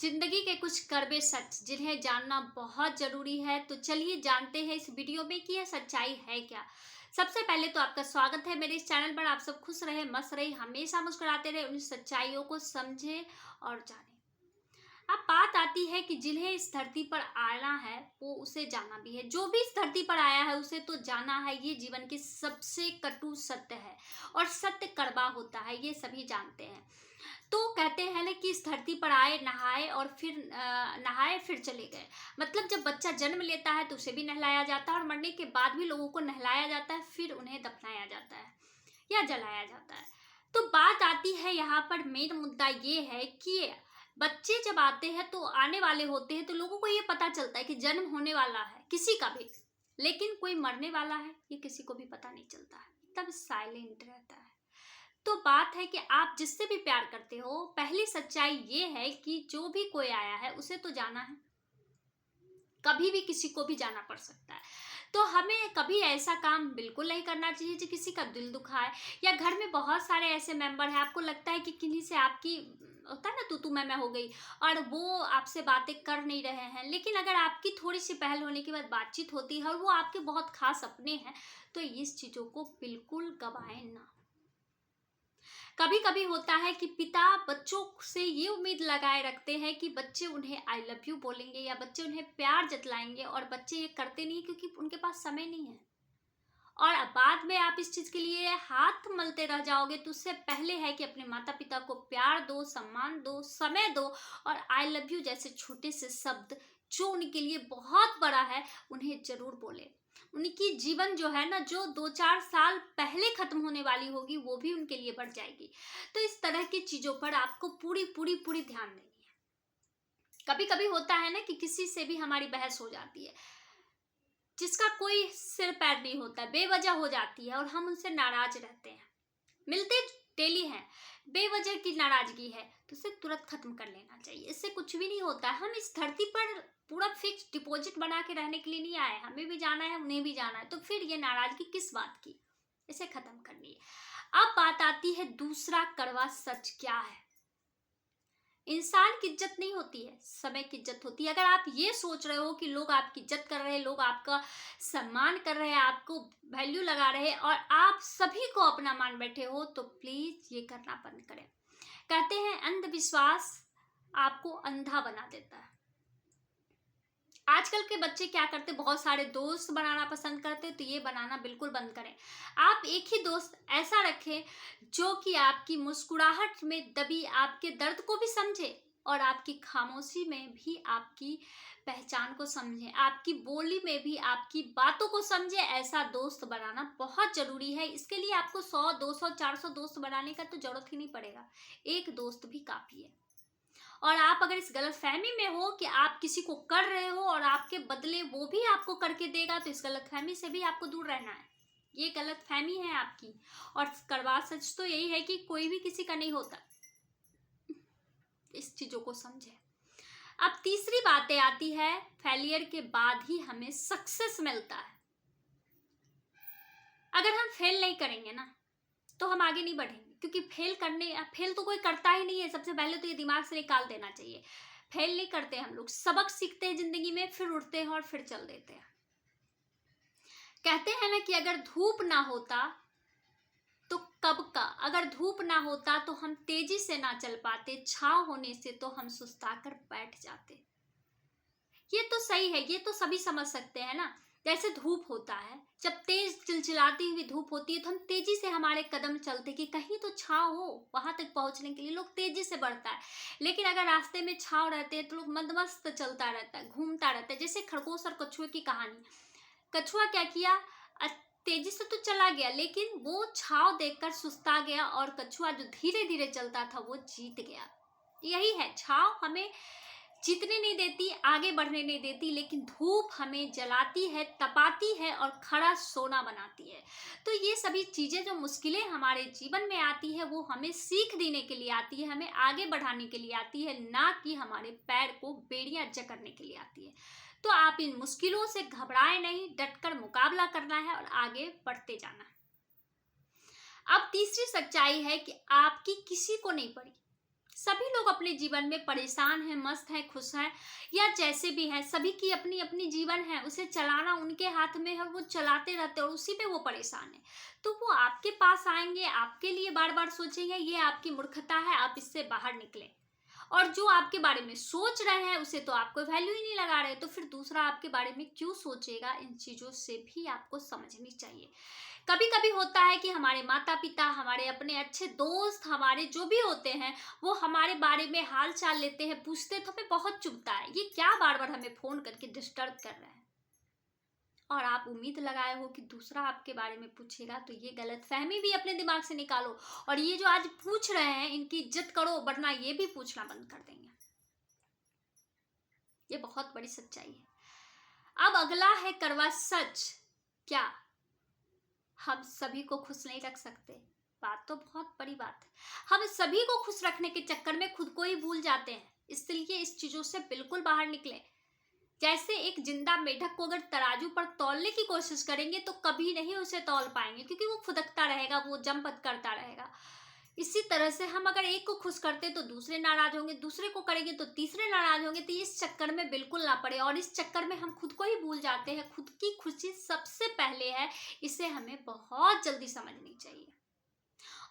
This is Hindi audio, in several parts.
जिंदगी के कुछ कड़वे सच जिन्हें जानना बहुत जरूरी है। तो चलिए जानते हैं इस वीडियो में कि यह सच्चाई है क्या। सबसे पहले तो आपका स्वागत है मेरे इस चैनल पर। आप सब खुश रहे, मस्त रहे, हमेशा मुस्कुराते रहे, उन सच्चाइयों को समझे और जाने। अब बात आती है कि जिन्हें इस धरती पर आना है वो उसे जाना भी है। जो भी इस धरती पर आया है उसे तो जाना है। ये जीवन की सबसे कटु सत्य है और सत्य कड़वा होता है, ये सभी जानते हैं। तो कहते हैं ना कि इस धरती पर आए, नहाए और फिर नहाए फिर चले गए। मतलब जब बच्चा जन्म लेता है तो उसे भी नहलाया जाता है और मरने के बाद भी लोगों को नहलाया जाता है, फिर उन्हें दफनाया जाता है या जलाया जाता है। तो बात आती है यहाँ पर, मेन मुद्दा ये है कि बच्चे जब आते हैं तो आने वाले होते हैं तो लोगों को ये पता चलता है कि जन्म होने वाला है किसी का भी, लेकिन कोई मरने वाला है ये किसी को भी पता नहीं चलता है, तब साइलेंट रहता है। तो बात है कि आप जिससे भी प्यार करते हो, पहली सच्चाई ये है कि जो भी कोई आया है उसे तो जाना है, कभी भी किसी को भी जाना पड़ सकता है। तो हमें कभी ऐसा काम बिल्कुल नहीं करना चाहिए जो किसी का दिल दुखाए। या घर में बहुत सारे ऐसे मेंबर हैं, आपको लगता है कि किन्हीं से आपकी होता है ना तू मैं हो गई और वो आपसे बातें कर नहीं रहे हैं, लेकिन अगर आपकी थोड़ी सी पहल होने के बाद बातचीत होती है और वो आपके बहुत खास अपने हैं, तो इस चीज़ों को बिल्कुल गवाएं ना। कभी कभी होता है कि पिता बच्चों से ये उम्मीद लगाए रखते हैं कि बच्चे उन्हें आई लव यू बोलेंगे या बच्चे उन्हें प्यार जतलाएंगे, और बच्चे ये करते नहीं क्योंकि उनके पास समय नहीं है। और अब बाद में आप इस चीज के लिए हाथ मलते रह जाओगे। तो उससे पहले है कि अपने माता पिता को प्यार दो, सम्मान दो, समय दो, और आई लव यू जैसे छोटे से शब्द जो उनके लिए बहुत बड़ा है उन्हें जरूर बोले। उनकी जीवन जो है ना, जो 2-4 साल पहले खत्म होने वाली होगी वो भी उनके लिए बढ़ जाएगी। तो इस तरह की चीजों पर आपको पूरी पूरी पूरी ध्यान देनी है। कभी कभी होता है ना कि किसी से भी हमारी बहस हो जाती है जिसका कोई सिर पैर नहीं होता, बेवजह हो जाती है और हम उनसे नाराज रहते हैं। मिलते डेली हैं, बेवजह की नाराजगी है तो उसे तुरंत खत्म कर लेना चाहिए। इससे कुछ भी नहीं होता। हम इस धरती पर पूरा फिक्स डिपॉजिट बना के रहने के लिए नहीं आए, हमें भी जाना है, उन्हें भी जाना है। तो फिर ये नाराजगी किस बात की, इसे खत्म करनी है। अब बात आती है दूसरा कड़वा सच क्या है। इंसान की इज्जत नहीं होती है, समय की इज्जत होती है। अगर आप ये सोच रहे हो कि लोग आपकी इज्जत कर रहे हैं, लोग आपका सम्मान कर रहे हैं, आपको वैल्यू लगा रहे हैं और आप सभी को अपना मान बैठे हो, तो प्लीज ये करना बंद करें। कहते हैं अंधविश्वास आपको अंधा बना देता है। आजकल के बच्चे क्या करते, बहुत सारे दोस्त बनाना पसंद करते, तो ये बनाना बिल्कुल बंद करें। आप एक ही दोस्त ऐसा रखें जो कि आपकी मुस्कुराहट में दबी आपके दर्द को भी समझे और आपकी खामोशी में भी आपकी पहचान को समझे, आपकी बोली में भी आपकी बातों को समझे। ऐसा दोस्त बनाना बहुत जरूरी है। इसके लिए आपको 100, 200, 400 दोस्त बनाने का तो जरूरत ही नहीं पड़ेगा, एक दोस्त भी काफी है। और आप अगर इस गलतफहमी में हो कि आप किसी को कर रहे हो और आपके बदले वो भी आपको करके देगा, तो इस गलतफहमी से भी आपको दूर रहना है। ये गलतफहमी है आपकी। और कड़वा सच तो यही है कि कोई भी किसी का नहीं होता। इस चीजों को समझे। अब तीसरी बातें आती है, फेलियर के बाद ही हमें सक्सेस मिलता है। अगर हम फेल नहीं करेंगे ना तो हम आगे नहीं बढ़ेंगे, क्योंकि फेल तो कोई करता ही नहीं है। सबसे पहले तो ये दिमाग से निकाल देना चाहिए। फेल नहीं करते हम लोग, सबक सीखते हैं जिंदगी में, फिर उठते हैं और फिर चल देते हैं। कहते हैं ना कि अगर धूप ना होता तो कब का, अगर धूप ना होता तो हम तेजी से ना चल पाते, छांव होने से तो हम सुस्ता कर बैठ जाते। ये तो सही है, ये तो सभी समझ सकते हैं ना। जैसे धूप होता है, जब तेज चिलचिलाती हुई धूप होती है तो हम तेजी से हमारे कदम चलते कि कहीं तो छांव हो, वहां तक पहुंचने के लिए लोग तेजी से बढ़ता है। लेकिन अगर रास्ते में छांव रहते हैं तो लोग मंदमस्त चलता रहता है, घूमता रहता है। जैसे खरगोश और कछुए की कहानी। कछुआ क्या किया, तेजी से तो चला गया लेकिन वो छांव देखकर सुस्ता गया, और कछुआ जो धीरे धीरे चलता था वो जीत गया। यही है, छांव हमें जीतने नहीं देती, आगे बढ़ने नहीं देती, लेकिन धूप हमें जलाती है, तपाती है और खड़ा सोना बनाती है। तो ये सभी चीजें जो मुश्किलें हमारे जीवन में आती है वो हमें सीख देने के लिए आती है, हमें आगे बढ़ाने के लिए आती है, ना कि हमारे पैर को बेड़ियां जकड़ने के लिए आती है। तो आप इन मुश्किलों से घबराए नहीं, डटकर मुकाबला करना है और आगे बढ़ते जाना है। अब तीसरी सच्चाई है कि आपकी किसी को नहीं पड़ी, सभी लोग अपने जीवन में परेशान हैं, मस्त हैं, खुश हैं या जैसे भी हैं, सभी की अपनी अपनी जीवन है, उसे चलाना उनके हाथ में है, वो चलाते रहते हैं और उसी पे वो परेशान है। तो वो आपके पास आएंगे, आपके लिए बार बार सोचेंगे, ये आपकी मूर्खता है, आप इससे बाहर निकले। और जो आपके बारे में सोच रहे हैं उसे तो आपको वैल्यू ही नहीं लगा रहे, तो फिर दूसरा आपके बारे में क्यों सोचेगा, इन चीजों से भी आपको समझनी चाहिए। कभी कभी होता है कि हमारे माता पिता, हमारे अपने अच्छे दोस्त, हमारे जो भी होते हैं, वो हमारे बारे में हाल चाल लेते हैं, पूछते हैं, तो हमें बहुत चुभता है, ये क्या बार बार हमें फोन करके डिस्टर्ब कर रहे हैं। और आप उम्मीद लगाए हो कि दूसरा आपके बारे में पूछेगा, तो ये गलतफहमी भी अपने दिमाग से निकालो। और ये जो आज पूछ रहे हैं इनकी इज्जत करो, वरना ये भी पूछना बंद कर देंगे। ये बहुत बड़ी सच्चाई है। अब अगला है कड़वा सच। क्या हम सभी को खुश नहीं रख सकते? बात तो बहुत बड़ी बात है। हम सभी को खुश रखने के चक्कर में खुद को ही भूल जाते हैं, इसलिए इस चीजों से बिल्कुल बाहर निकले। जैसे एक जिंदा मेढक को अगर तराजू पर तौलने की कोशिश करेंगे तो कभी नहीं उसे तौल पाएंगे, क्योंकि वो फुदकता रहेगा, वो जंपत करता रहेगा। इसी तरह से हम अगर एक को खुश करते तो दूसरे नाराज होंगे, दूसरे को करेंगे तो तीसरे नाराज होंगे। तो इस चक्कर में बिल्कुल ना पड़े, और इस चक्कर में हम खुद को ही भूल जाते हैं। खुद की खुशी सबसे पहले है, इसे हमें बहुत जल्दी समझनी चाहिए।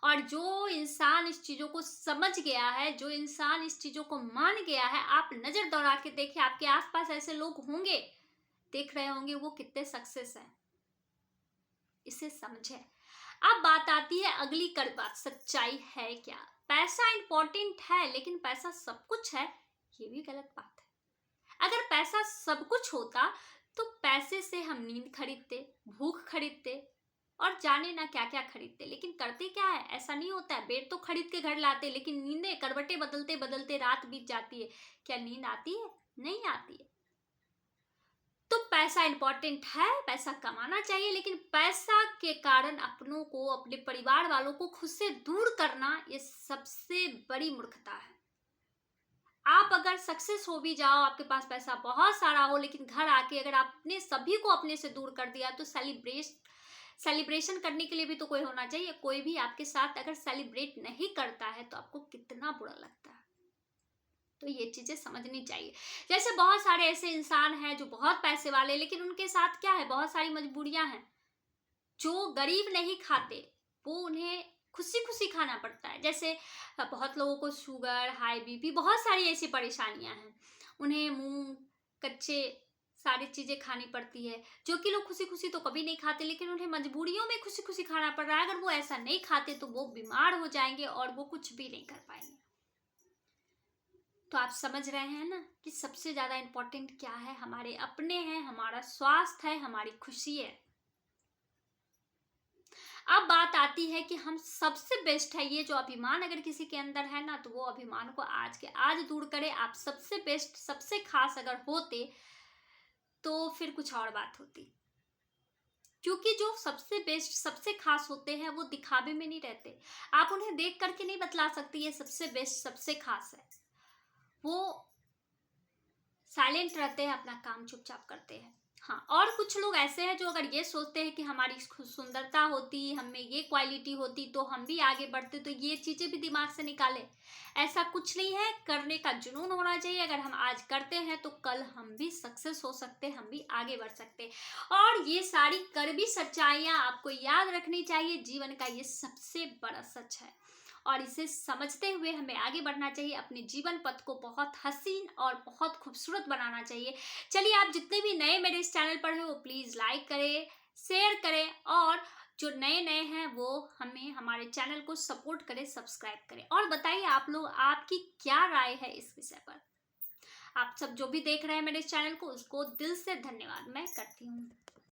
और जो इंसान इस चीजों को समझ गया है, जो इंसान इस चीजों को मान गया है, आप नजर दौड़ा के देखिए, आपके आसपास ऐसे लोग होंगे, देख रहे होंगे वो कितने सक्सेस है। इसे समझे। अब बात आती है अगली कड़वा सच्चाई है क्या? पैसा इंपॉर्टेंट है, लेकिन पैसा सब कुछ है, ये भी गलत बात है। अगर पैसा सब कुछ होता तो पैसे से हम नींद खरीदते, भूख खरीदते और जाने ना क्या क्या खरीदते, लेकिन करते क्या है, ऐसा नहीं होता है। बेड तो खरीद के घर लाते, लेकिन नींदें, करवटें बदलते बदलते रात बीत जाती है, क्या नींद आती है? नहीं आती है। तो पैसा इंपॉर्टेंट है, पैसा कमाना चाहिए, लेकिन पैसा के कारण अपनों को, अपने परिवार वालों को खुद से दूर करना, ये सबसे बड़ी मूर्खता है। आप अगर सक्सेस हो भी जाओ, आपके पास पैसा बहुत सारा हो, लेकिन घर आके अगर आपने सभी को अपने से दूर कर दिया, तो सेलिब्रेशन करने के लिए भी तो कोई होना चाहिए। कोई भी आपके साथ अगर सेलिब्रेट नहीं करता है तो आपको कितना बुरा लगता है। तो ये चीजें समझनी चाहिए। जैसे बहुत सारे ऐसे इंसान हैं जो बहुत पैसे वाले, लेकिन उनके साथ क्या है, बहुत सारी मजबूरियां हैं। जो गरीब नहीं खाते, वो उन्हें खुशी खुशी खाना पड़ता है। जैसे बहुत लोगों को शुगर, हाई बीपी, बहुत सारी ऐसी परेशानियां हैं, उन्हें मूंग, कच्चे सारी चीजें खानी पड़ती है, जो कि लोग खुशी खुशी तो कभी नहीं खाते, लेकिन उन्हें मजबूरियों में खुशी खुशी खाना पड़ रहा है। अगर वो ऐसा नहीं खाते तो वो बीमार हो जाएंगे और वो कुछ भी नहीं कर पाएंगे। तो आप समझ रहे हैं ना कि सबसे ज्यादा इंपॉर्टेंट क्या है, हमारे अपने हैं, हमारा स्वास्थ्य है, हमारी खुशी है। अब बात आती है कि हम सबसे बेस्ट है, ये जो अभिमान अगर किसी के अंदर है ना, तो वो अभिमान को आज के आज दूर करे। आप सबसे बेस्ट, सबसे खास अगर होते तो फिर कुछ और बात होती, क्योंकि जो सबसे बेस्ट, सबसे खास होते हैं वो दिखावे में नहीं रहते। आप उन्हें देख करके नहीं बतला सकते ये सबसे बेस्ट, सबसे खास है। वो साइलेंट रहते हैं, अपना काम चुपचाप करते हैं। हाँ, और कुछ लोग ऐसे हैं जो अगर ये सोचते हैं कि हमारी सुंदरता होती, हमें ये क्वालिटी होती तो हम भी आगे बढ़ते, तो ये चीजें भी दिमाग से निकाले। ऐसा कुछ नहीं है, करने का जुनून होना चाहिए। अगर हम आज करते हैं तो कल हम भी सक्सेस हो सकते, हम भी आगे बढ़ सकते। और ये सारी कड़वी सच्चाइयां आपको याद रखनी चाहिए, जीवन का ये सबसे बड़ा सच है। और इसे समझते हुए हमें आगे बढ़ना चाहिए, अपने जीवन पथ को बहुत हसीन और बहुत खूबसूरत बनाना चाहिए। चलिए, आप जितने भी नए मेरे इस चैनल पर हैं वो प्लीज़ लाइक करें, शेयर करें, और जो नए नए हैं वो हमें, हमारे चैनल को सपोर्ट करें, सब्सक्राइब करें। और बताइए आप लोग, आपकी क्या राय है इस विषय पर। आप सब जो भी देख रहे हैं मेरे इस चैनल को, उसको दिल से धन्यवाद मैं करती हूँ।